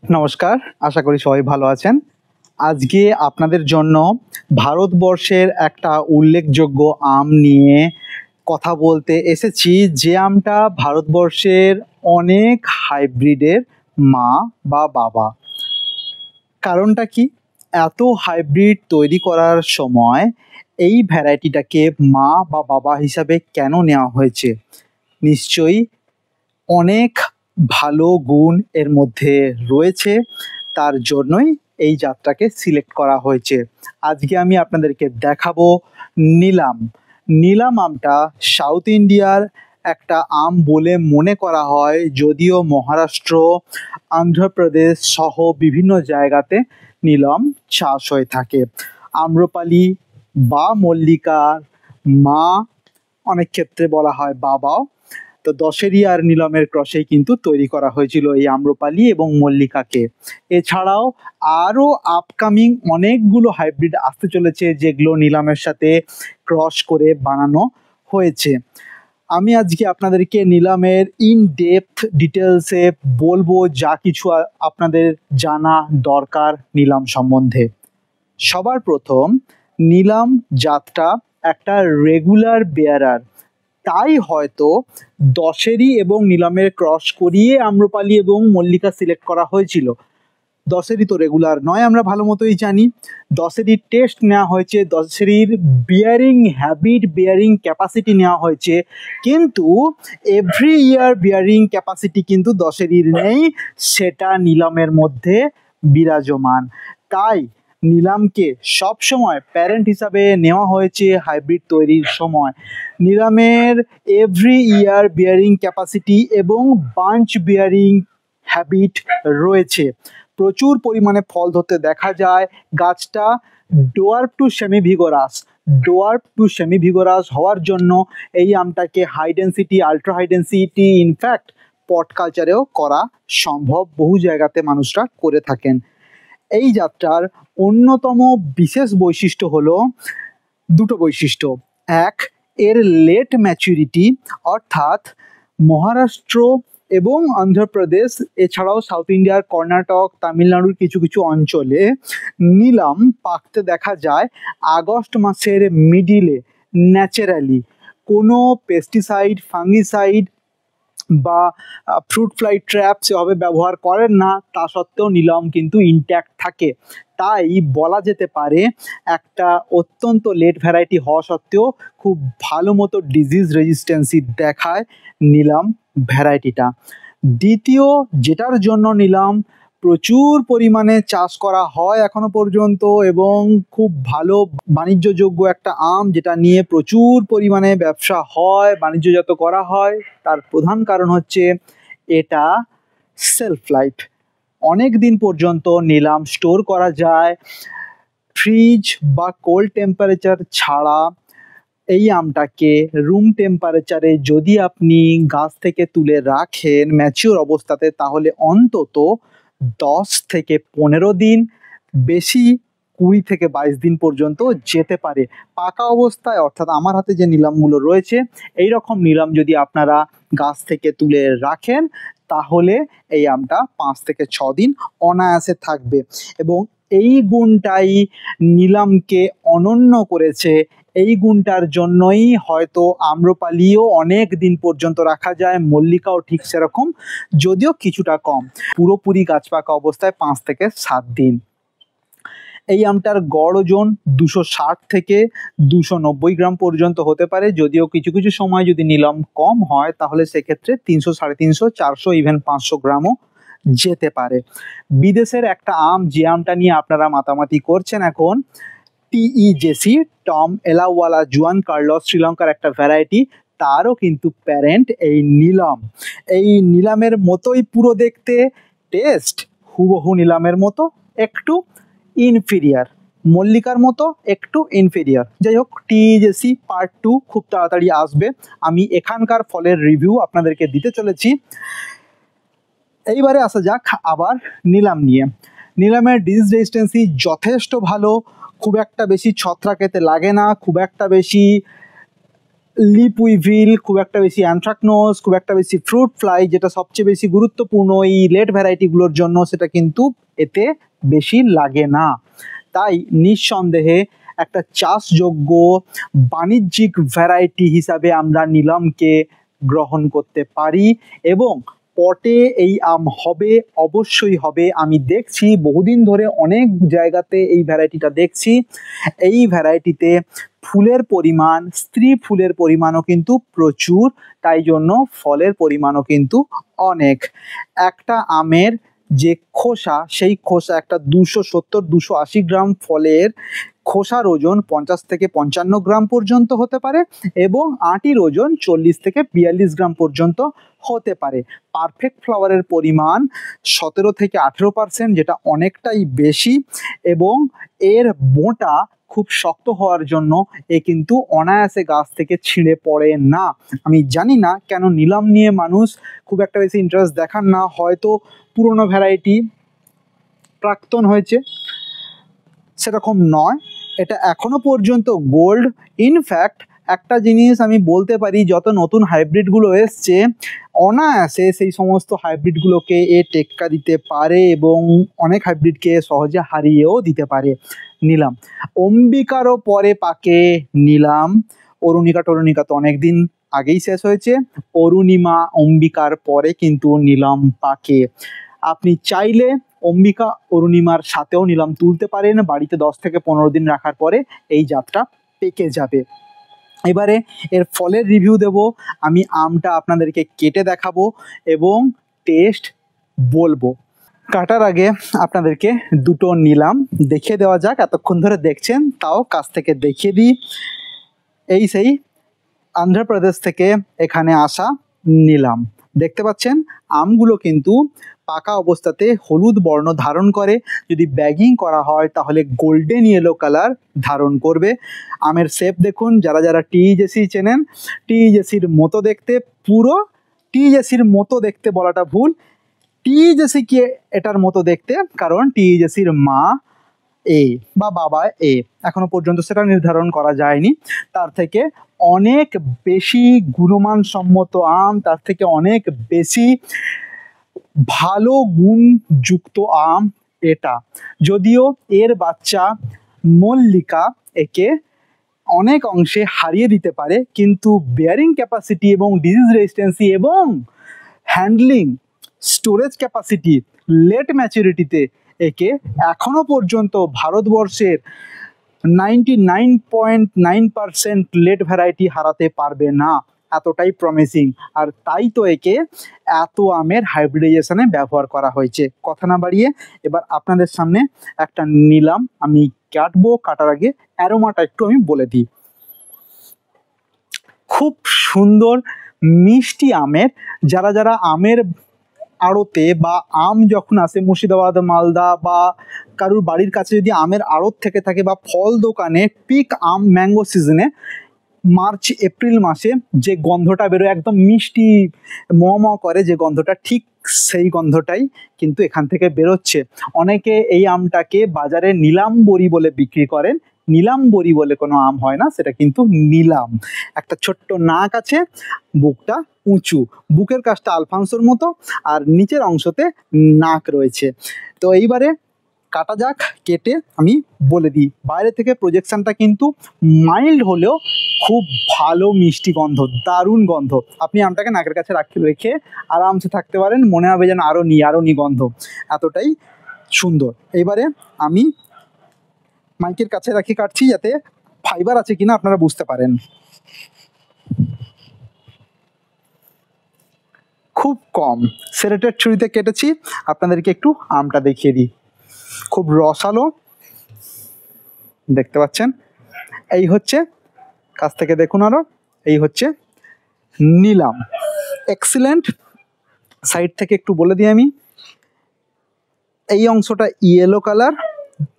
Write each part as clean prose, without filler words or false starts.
নমস্কার, আশা করি সবাই ভালো আছেন। আজকে আপনাদের জন্য ভারতবর্ষের একটা উল্লেখযোগ্য আম নিয়ে কথা বলতে এসেছি, যে আমটা ভারতবর্ষের অনেক হাইব্রিডের মা বা বাবা। কারণটা কি? এত হাইব্রিড তৈরি করার সময় এই ভ্যারাইটিটাকে মা বা বাবা হিসাবে কেন নেওয়া হয়েছে? নিশ্চয়ই অনেক ভালো গুণ এর মধ্যে রয়েছে, তার জন্যই এই জাতটাকে সিলেক্ট করা হয়েছে। আজকে আমি আপনাদেরকে দেখাবো নীলাম। নীলাম আমটা সাউথ ইন্ডিয়ার একটা আম বলে মনে করা হয়, যদিও মহারাষ্ট্র, অন্ধ্রপ্রদেশ সহ বিভিন্ন জায়গাতে নীলম চাষ হয়ে থাকে। আম্রপালি বা মল্লিকার মা, অনেক ক্ষেত্রে বলা হয় বাবাও। তো দশেরি আর নীলমের ক্রসেই কিন্তু তৈরি করা হয়েছিল এই আম্রপালি এবং মল্লিকাকে। এছাড়াও আরও আপকামিং অনেকগুলো হাইব্রিড আসতে চলেছে, যেগুলো নীলমের সাথে ক্রস করে বানানো হয়েছে। আমি আজকে আপনাদেরকে নীলমের ইন ডেপথ ডিটেলসে বলবো যা কিছু আপনাদের জানা দরকার নীলম সম্বন্ধে। সবার প্রথম, নীলম জাতটা একটা রেগুলার বেয়ারার, তাই হয়তো দশেরি এবং নীলমের ক্রস করিয়ে আম্রপালি এবং মল্লিকা সিলেক্ট করা হয়েছিল। দশেরি তো রেগুলার নয়, আমরা ভালো মতোই জানি। দশেরির টেস্ট নেওয়া হয়েছে, দশেরির বিয়ারিং হ্যাবিট, বিয়ারিং ক্যাপাসিটি নেওয়া হয়েছে, কিন্তু এভরি ইয়ার বিয়ারিং ক্যাপাসিটি কিন্তু দশেরির নেই, সেটা নীলমের মধ্যে বিরাজমান। তাই নীলমকে সবসময় প্যারেন্ট হিসাবে নেওয়া হয়েছে হাইব্রিড তৈরির সময়। নীলমের এভরি ইয়ার বিয়ারিং ক্যাপাসিটি এবং বাঞ্চ বিয়ারিং হ্যাবিট রয়েছে, প্রচুর পরিমাণে ফল ধরতে দেখা যায়। গাছটা dwarf to semi vigorous, dwarf to semi vigorous হওয়ার জন্য এই আমটাকে high density, ultra high density, in fact pot কালচারেও করা সম্ভব, বহু জায়গাতে মানুষরা করে থাকেন। এই জাতটার অন্যতম বিশেষ বৈশিষ্ট্য হলো দুটো বৈশিষ্ট্য। এক, এর লেট ম্যাচুরিটি, অর্থাৎ মহারাষ্ট্র এবং অন্ধ্রপ্রদেশ এছাড়াও সাউথ ইন্ডিয়ার কর্ণাটক, তামিলনাড়ুর কিছু কিছু অঞ্চলে নীলম পাকতে দেখা যায় আগস্ট মাসের মিডিলে ন্যাচারালি। কোনো পেস্টিসাইড, ফাঙ্গিসাইড বা ফ্রুট ফ্লাই ট্র্যাপ সেভাবে ব্যবহার করেন না, তা সত্ত্বেও নীলম কিন্তু ইনট্যাক্ট থাকে। তাই বলা যেতে পারে একটা অত্যন্ত লেট ভ্যারাইটি হওয়া সত্ত্বেও খুব ভালো মতো ডিজিজ রেজিস্ট্যান্সি দেখায় নীলম ভ্যারাইটিটা। দ্বিতীয়, যেটার জন্য নীলম প্রচুর পরিমাণে চাষ করা হয় এখনো পর্যন্ত এবং খুব ভালো বাণিজ্যযোগ্য একটা আম, যেটা নিয়ে প্রচুর পরিমাণে ব্যবসা হয়, বাণিজ্যজাত করা হয়, তার প্রধান কারণ হচ্ছে এটা সেলফ লাইফ। অনেক দিন পর্যন্ত নীলম স্টোর করা যায়। ফ্রিজ বা কোল্ড টেম্পারেচার ছাড়া এই আমটাকে রুম টেম্পারেচারে যদি আপনি গাছ থেকে তুলে রাখেন ম্যাচিওর অবস্থাতে, তাহলে অন্তত 10 থেকে 15 দিন, বেশি 20 থেকে 22 দিন পর্যন্ত যেতে পারে পাকা অবস্থায়। অর্থাৎ আমার হাতে যে নীলমগুলো রয়েছে, এই রকম নীলম যদি আপনারা গাছ থেকে তুলে রাখেন, তাহলে এই আমটা 5 থেকে 6 দিন অনায়াসে থাকবে। এবং এই গুণটাই নীলমকে অনন্য করেছে। এই গুণটার জন্যই হয়তো আম্রপালিও অনেক দিন পর্যন্ত রাখা যায়, মল্লিকাও ঠিক সেরকম, যদিও কিছুটা কম, পুরোপুরি গাছ পাকা অবস্থায় 5 থেকে 7 দিন। এই আমটার গড় ওজন 260 থেকে 290 গ্রাম পর্যন্ত হতে পারে, যদিও কিছু কিছু সময় যদি নীলম কম হয় তাহলে সেক্ষেত্রে 300, 350, 400, ইভেন 500 গ্রামও যেতে পারে। বিদেশের একটা আম, যে আমটা নিয়ে আপনারা মাতামাতি করছেন এখন, TEJC, টম এলাওয়ালা জুয়ান কার্লস, শ্রীলঙ্কার একটা ভ্যারাইটি, তারও কিন্তু প্যারেন্ট এই নীলম। এই নীলমের মতোই পুরো দেখতে, টেস্ট হুবহু নীলমের মতো, একটু ইনফিরিয়ার, মল্লিকার মতো একটু ইনফিরিয়ার। যাই হোক, TEJC পার্ট 2 খুব তাড়াতাড়ি আসবে, আমি এখানকার ফলের রিভিউ আপনাদেরকে দিতে চলেছি। এইবারে আসা যাক আবার নীলম নিয়ে। নীলমের ডিজিজ রেজিস্ট্যান্সি যথেষ্ট ভালো, খুব একটা বেশি ছত্রাক এতে লাগে না, খুব একটা বেশি লিপ উইভিল, খুব একটা বেশি অ্যানথ্রাকনোজ, খুব একটা বেশি ফ্রুট ফ্লাই, যেটা সবচেয়ে বেশি গুরুত্বপূর্ণ এই লেট ভ্যারাইটিগুলোর জন্য, সেটা কিন্তু এতে বেশি লাগে না। তাই নিঃসন্দেহে একটা চাষযোগ্য বাণিজ্যিক ভ্যারাইটি হিসাবে আমরা নিলামকে গ্রহণ করতে পারি। এবং পটে এই আম হবে, অবশ্যই হবে। আমি দেখছি বহুদিন ধরে অনেক জায়গাতে এই ভ্যারাইটিটা দেখছি। এই ভ্যারাইটিতে ফুলের পরিমাণ, স্ত্রী ফুলের পরিমাণও কিন্তু প্রচুর, তাই জন্য ফলের পরিমাণও কিন্তু অনেক। একটা আমের যে খোসা, সেই খোসা একটা 270-280 গ্রাম ফলের খোসার ওজন 50 থেকে 55 গ্রাম পর্যন্ত হতে পারে, এবং আটির ওজন 40 থেকে 42 গ্রাম পর্যন্ত হতে পারে। পারফেক্ট ফ্লাওয়ারের পরিমাণ 17 থেকে 18%, যেটা অনেকটাই বেশি, এবং এর বোঁটা খুব শক্ত হওয়ার জন্য এ কিন্তু অনায়াসে গাছ থেকে ছিঁড়ে পড়ে না। আমি জানি না কেন নিলাম নিয়ে মানুষ খুব একটা বেশি ইন্টারেস্ট দেখান না, হয়তো পুরনো ভ্যারাইটি প্রাক্তন হয়েছে, সেরকম নয়। এটা এখনো পর্যন্ত গোল্ড। ইনফ্যাক্ট একটা জিনিস আমি বলতে পারি, যত নতুন হাইব্রিডগুলো এসছে অনায়াসে সেই সমস্ত হাইব্রিডগুলোকে এ টেক্কা দিতে পারে, এবং অনেক হাইব্রিডকে সহজে হারিয়েও দিতে পারে নিলাম। অম্বিকারও পরে পাকে নিলাম। অরুণিকা টরুণিকা তো অনেকদিন আগেই শেষ হয়েছে, অরুণিমা অম্বিকার পরে কিন্তু নিলাম পাকে। আপনি চাইলে অম্বিকা অরুণিমার সাথেও নিলাম তুলতে পারেন, বাড়িতে 10 থেকে 15 দিন রাখার পরে এই জাতটা পেকে যাবে। এবারে এর ফলের রিভিউ দেব আমি, আমটা আপনাদেরকে কেটে দেখাবো এবং টেস্ট বলবো। কাটার আগে আপনাদেরকে দুটো নিলাম দেখিয়ে দেওয়া যাক, এতক্ষণ ধরে দেখছেন তাও কাছ থেকে দেখিয়ে দিই। এই সেই অন্ধ্রপ্রদেশ থেকে এখানে আসা নিলাম। দেখতে পাচ্ছেন আমগুলো কিন্তু পাকা অবস্থাতে হলুদ বর্ণ ধারণ করে, যদি ব্যাগিং করা হয় তাহলে গোল্ডেন ইয়েলো কালার ধারণ করবে। আমের শেপ দেখুন, যারা যারা টিজেসি চেনেন, টিজেসির মতো দেখতে, পুরো টিজেসির মতো দেখতে বলাটা ভুল, টিজেসিকে এটার মতো দেখতে, কারণ টিজেসির মা এ বা বাবা এ, এখনো পর্যন্ত সেটা নির্ধারণ করা যায়নি। তার থেকে অনেক বেশি গুণমানসম্মত আম, তার থেকে অনেক বেশি ভালো গুণযুক্ত আম এটা। যদিও এর বাচ্চা মল্লিকা একে অনেক অংশে হারিয়ে দিতে পারে, কিন্তু বেয়ারিং ক্যাপাসিটি এবং ডিজিজ রেজিস্ট্যান্সি এবং হ্যান্ডলিং, স্টোরেজ ক্যাপাসিটি, লেট ম্যাচুরিটিতে একে এখনো পর্যন্ত ভারতবর্ষের 99.9% লেট ভ্যারাইটি হারাতে পারবে না, এতটাই প্রমিসিং। আর তাই তো একে এত আমের হাইব্রিডাইজেশনে ব্যবহার করা হয়েছে। কথা না বাড়িয়ে এবার আপনাদের সামনে একটা নিলাম আমি কাটবো। কাটার আগে অ্যারোমাটা একটু আমি বলে দিই। খুব সুন্দর মিষ্টি আমের, যারা যারা আমের আড়তে বা আম যখন আসে মুর্শিদাবাদ, মালদা বা কারুর বাড়ির কাছে যদি আমের আড়ত থেকে থাকে, বা ফল দোকানে পিক আম ম্যাঙ্গো সিজনে মার্চ এপ্রিল মাসে যে গন্ধটা বেরোয়, একদম মিষ্টি ম করে যে গন্ধটা, ঠিক সেই গন্ধটাই কিন্তু এখান থেকে বেরোচ্ছে। অনেকে এই আমটাকে বাজারে নীলাম্বরী বলে বিক্রি করেন। নীলাম্বরী বলে কোনো আম হয় না, সেটা কিন্তু নিলাম। একটা ছোট্ট নাক আছে, বুকটা উঁচু, বুকের কাছটা আলফানসোর মতো, আর নিচের অংশতে নাক রয়েছে। তো এইবারে কাটা যাক, কেটে আমি বলে দিই। বাইরে থেকে প্রজেকশনটা কিন্তু মাইল্ড হলেও খুব ভালো মিষ্টি গন্ধ, দারুণ গন্ধ। আপনি আমটাকে নাকের কাছে রেখে আরামসে থাকতে পারেন, মনে হবে যেন আরও নি গন্ধ, এতটাই সুন্দর। এবারে আমি মাইকের কাছে রাখি কাটছি, যাতে ফাইবার আছে কিনা আপনারা বুঝতে পারেন। খুব কম সেরেটের ছুরিতে কেটেছি, আপনাদেরকে একটু আমটা দেখিয়ে দিই। খুব রসালো, দেখতে পাচ্ছেন। এই হচ্ছে, কাছ থেকে দেখুন আরো, এই হচ্ছে নিলাম। এক্সিলেন্ট। সাইড থেকে একটু বলে দিই আমি, এই অংশটা ইয়েলো কালার,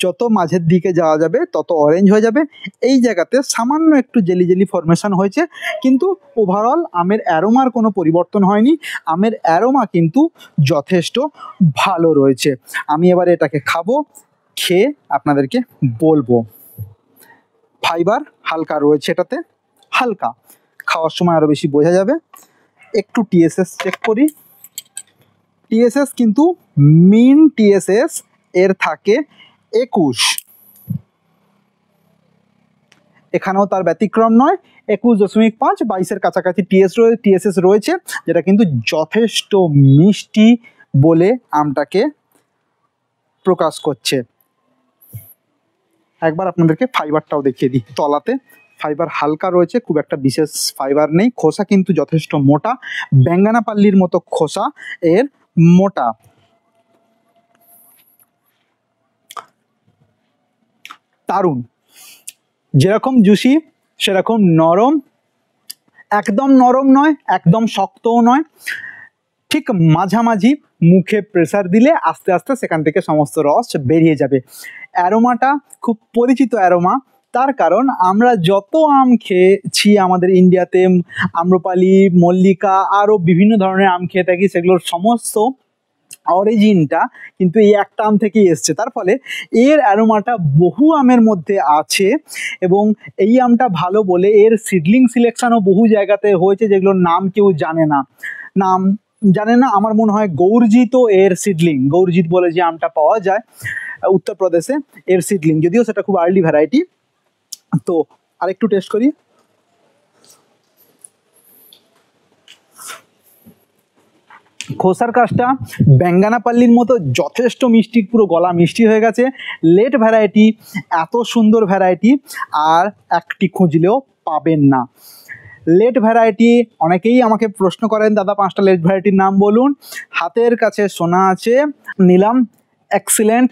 যত মাঝের দিকে যাওয়া যাবে তত অরেঞ্জ হয়ে যাবে। এই জায়গাতে সামান্য একটু জেলি জেলি ফরমেশন হয়েছে, কিন্তু ওভারঅল আমের অ্যারোমার কোনো পরিবর্তন হয়নি। আমের অ্যারোমা কিন্তু যথেষ্ট ভালো রয়েছে। আমি এবারে এটাকে খাবো, খেয়ে আপনাদেরকে বলবো। ফাইবার হালকা রয়েছে এটাতে, হালকা, খাওয়ার সময় আরও বেশি বোঝা যাবে। একটু টিএসএস চেক করি। টিএসএস কিন্তু মিন টিএসএস এর থাকে 21, এখানেও তার ব্যতিক্রম নয়। 21.5, 22-এর কাছাকাছি টিএসএস রয়েছে, যেটা কিন্তু যথেষ্ট মিষ্টি বলে আমটাকে প্রকাশ করছে। একবার আপনাদেরকে ফাইবারটাও দেখিয়ে দিই। তলাতে ফাইবার হালকা রয়েছে, খুব একটা বিশেষ ফাইবার নেই। খোসা কিন্তু যথেষ্ট মোটা, বেঙ্গানাপাল্লির মতো খোসা এর মোটা। দারুণ, যেরকম জুসি সেরকম নরম, একদম নরম নয়, একদম শক্তও নয়, ঠিক মাঝামাঝি। মুখে প্রেসার দিলে আস্তে আস্তে সেখান থেকে সমস্ত রস বেরিয়ে যাবে। অ্যারোমাটা খুব পরিচিত অ্যারোমা, তার কারণ আমরা যত আম খেয়েছি আমাদের ইন্ডিয়াতে, আম্রপালি, মল্লিকা, আরও বিভিন্ন ধরনের আম খেয়ে থাকি, সেগুলোর সমস্ত অরিজিনটা কিন্তু এই একটা আম থেকেই এসছে। তার ফলে এর অ্যারোমাটা বহু আমের মধ্যে আছে, এবং এই আমটা ভালো বলে এর সিডলিং সিলেকশনও বহু জায়গাতে হয়েছে, যেগুলোর নাম কেউ জানে না। আমার মনে হয় গৌরজিৎও এর সিডলিং, গৌরজিৎ বলে যে আমটা পাওয়া যায় উত্তরপ্রদেশে, এর সিডলিং, যদিও সেটা খুব আর্লি ভ্যারাইটি। তো আরেকটু টেস্ট করি। খোসার কাজটা বেঙ্গানাপাল্লির মতো যথেষ্ট মিষ্টি, পুরো গলা মিষ্টি হয়ে গেছে। লেট ভ্যারাইটি, এত সুন্দর ভ্যারাইটি আর একটি খুঁজলেও পাবেন না। লেট ভ্যারাইটি, অনেকেই আমাকে প্রশ্ন করেন, দাদা 5টা লেট ভ্যারাইটির নাম বলুন। হাতের কাছে শোনা আছে নিলাম, এক্সিলেন্ট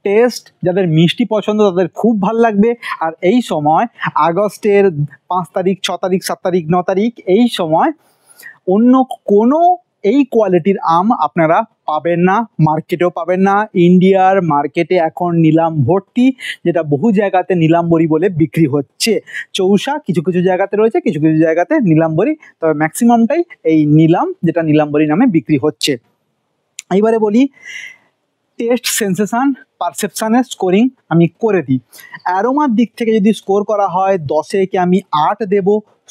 টেস্ট, যাদের মিষ্টি পছন্দ তাদের খুব ভাল লাগবে। আর এই সময় আগস্টের 5 তারিখ, 6 তারিখ, 7 তারিখ, 9 তারিখ, এই সময় অন্য কোনো এই কোয়ালিটির আম আপনারা পাবেন না, মার্কেটেও পাবেন না। ইন্ডিয়ার মার্কেটে এখন নিলাম ভর্তি, যেটা বহু জায়গাতে নিলাম্বরি বলে বিক্রি হচ্ছে। চৌসা কিছু কিছু জায়গাতে রয়েছে, কিছু কিছু জায়গাতে নিলাম্বরি, তবে ম্যাক্সিমামটাই এই নিলাম, যেটা নিলাম্বরি নামে বিক্রি হচ্ছে। এইবারে বলি টেস্ট, সেন্সেশন, পারসেপশানের স্কোরিং আমি করে দিই। অ্যারোমার দিক থেকে যদি স্কোর করা হয় 10-এ একে আমি 8 দেব।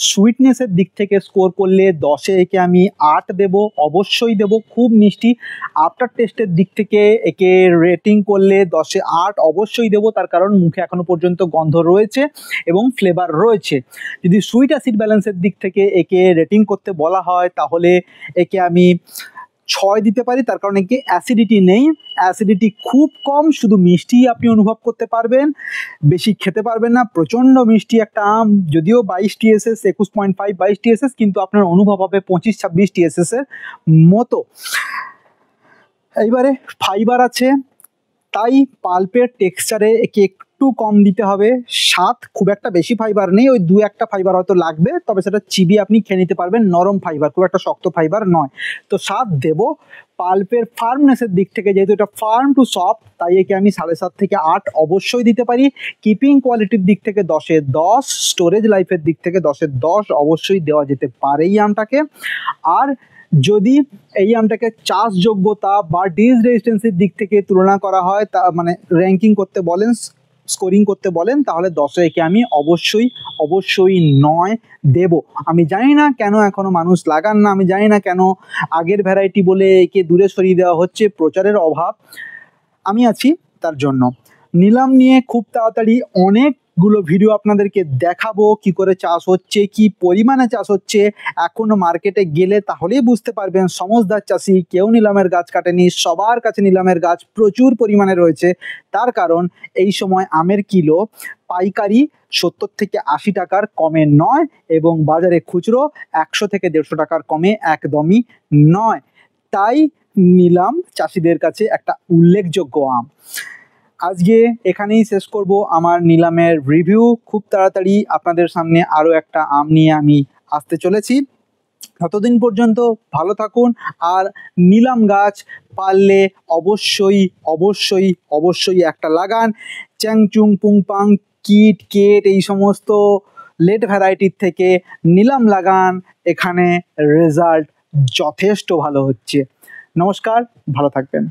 সুইটনেসের দিক থেকে স্কোর করলে 10-এ একে আমি 8 দেব, অবশ্যই দেব, খুব মিষ্টি। আফটার টেস্টের দিক থেকে একে রেটিং করলে 10-এ 8 অবশ্যই দেব, তার কারণ মুখে এখনো পর্যন্ত গন্ধ রয়েছে এবং ফ্লেভার রয়েছে। যদি সুইট অ্যাসিড ব্যালেন্সের দিক থেকে একে রেটিং করতে বলা হয় তাহলে একে আমি 6 দিতে পারি, তার কারণ একে অ্যাসিডিটি নেই, অ্যাসিডিটি খুব কম, শুধু মিষ্টি আপনি অনুভব করতে পারবেন, বেশি খেতে পারবেন না। প্রচণ্ড মিষ্টি একটা আম, যদিও 22 টিএসএস, 21.5, 22 টিএসএস, কিন্তু আপনার অনুভব হবে 25-26 টিএসএস এর মতো। এইবারে ফাইবার আছে, তাই পাল্পের টেক্সচারে একে একটু কম দিতে হবে। স্বাদ খুব একটা বেশি ফাইবার নেই, ওই 2-1টা ফাইবার হয়তো লাগবে, তবে সেটা চিবিয়ে আপনি খেয়ে নিতে পারবেন, নরম ফাইবার, খুব একটা শক্ত ফাইবার নয়। তো স্বাদ দেব। পাল্পের ফার্মনেসের দিক থেকে, যেহেতু এটা ফার্ম টু সফট, তাই একে আমি 7.5 থেকে 8 অবশ্যই দিতে পারি। কিপিং কোয়ালিটির দিক থেকে 10-এ 10, স্টোরেজ লাইফের দিক থেকে 10-এ 10 অবশ্যই দেওয়া যেতে পারে এই আমটাকে। আর যদি এই আমটাকে চাষযোগ্যতা বা ডিজ রেজিস্ট্যান্সের দিক থেকে তুলনা করা হয়, তা মানে র্যাঙ্কিং করতে বলেন, স্কোরিং করতে বলেন, তাহলে 10-এ একে আমি অবশ্যই 9 দেব। আমি জানি না কেন এখনো মানুষ লাগান না, আমি জানি না কেন আগের ভ্যারাইটি বলে একে দূরে সরিয়ে দেওয়া হচ্ছে, প্রচারের অভাব। আমি আছি তার জন্য। নিলাম নিয়ে খুব তাড়াতাড়ি অনেকগুলো ভিডিও আপনাদেরকে দেখাবো, কি করে চাষ হচ্ছে, কি পরিমাণে চাষ হচ্ছে। এখনো মার্কেটে গেলে তাহলেই বুঝতে পারবেন সমজদার চাষি কেউ নিলামের গাছ কাটেনি, সবার কাছে নিলামের গাছ প্রচুর পরিমাণে রয়েছে। তার কারণ এই সময় আমের কিলো পাইকারি 70 থেকে 80 টাকার কমে নয়, এবং বাজারে খুচরো 100 থেকে 150 টাকার কমে একদমই নয়। তাই নিলাম চাষিদের কাছে একটা উল্লেখযোগ্য আম। আজকে এখানেই শেষ করব আমার নিলামের রিভিউ। খুব তাড়াতাড়ি আপনাদের সামনে আরও একটা আম নিয়ে আমি আসতে চলেছি। ততদিন পর্যন্ত ভালো থাকুন, আর নিলাম গাছ পারলে অবশ্যই একটা লাগান। চ্যাংচুং, পুংপাং, কিট কেট এই সমস্ত লেট ভ্যারাইটির থেকে নিলাম লাগান, এখানে রেজাল্ট যথেষ্ট ভালো হচ্ছে। নমস্কার, ভালো থাকবেন।